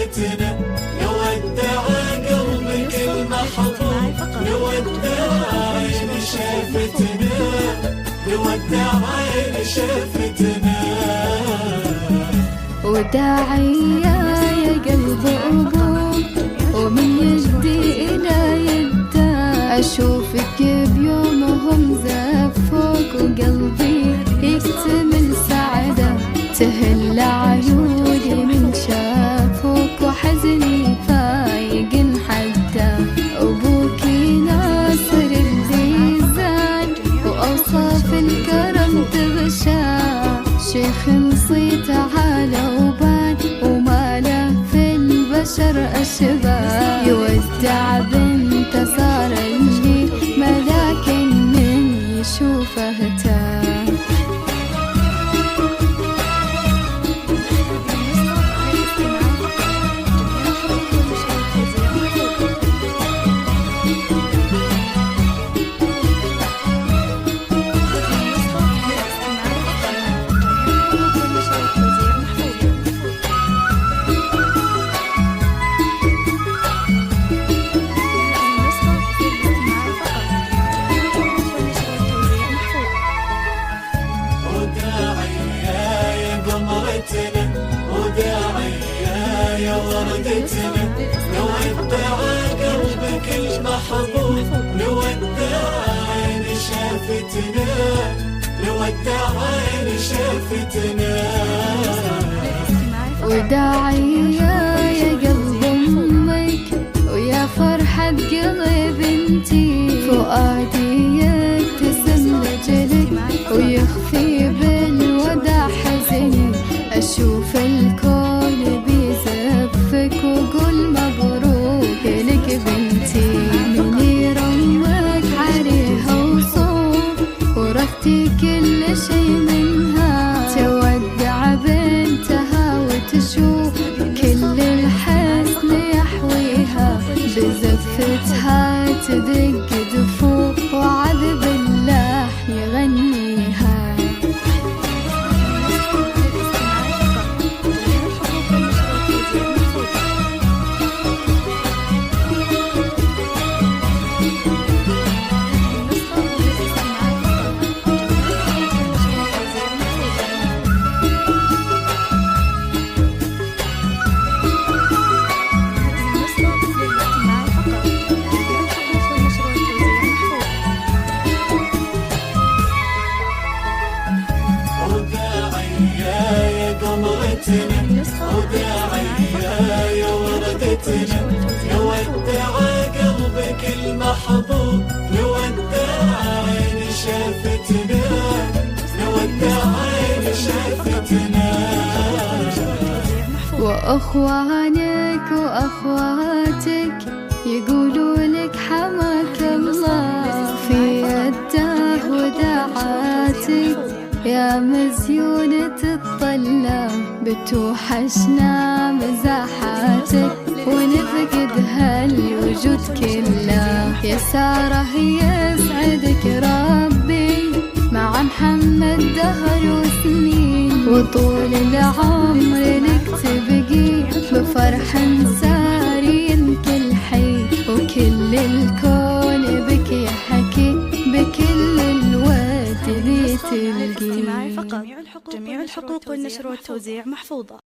شافتنا، نودع قلبك المحظوظ، نودع عين شافتنا، نودع عين شافتنا. وداعية يا قلب أبوك ومن يجدي إلى يده، أشوفك بيومهم زفوك وقلبي يكتمل سعده، تهل عيوني من شافوك وحزني فايق حده. أبوكي ناصر الميزان وأوصاف الكرم تغشى، شيخ صيته عالى وبان وما له في البشر أشباه، يودع بنت صار اللي ملاك من يشوفه تاه. وداعية يا وردتنا، نودع قلبك المحظوظ، نودع عين شافتنا، نودع عين شافتنا. وداعية يا قلب أمك ويا فرحة قلب انتي، فؤادي يبتسم لجلك ويخفي بالوداع حزني، أشوف الكون بيزفك وقول مبروك لك بنتي. من يرمك عليها وصوف ورثتي كل شي منها، تودع بنتها وتشوف كل الحسن يحويها، بزفتها تدق دفوف وعذب اللحن يغنيها. وداعية يا وردتنا، نودع قلبك المحظوظ، نودع عين شافتنا، نودع عين شافتنا. وأخوانك وأخواتك يقولوا لك حماك الله في يده وداعاتك، يا مزيونة الطلة بتوحشنا مزاحاتك ونفقد هالوجود كله. يا سارة يسعدك ربي مع محمد دهر وسنين، وطول العمر لك تبقي بفرح سارين كل حي، وكل الكون بك يحكي بكل الواد اللي تلقي. فقط جميع الحقوق والنشر والتوزيع محفوظة.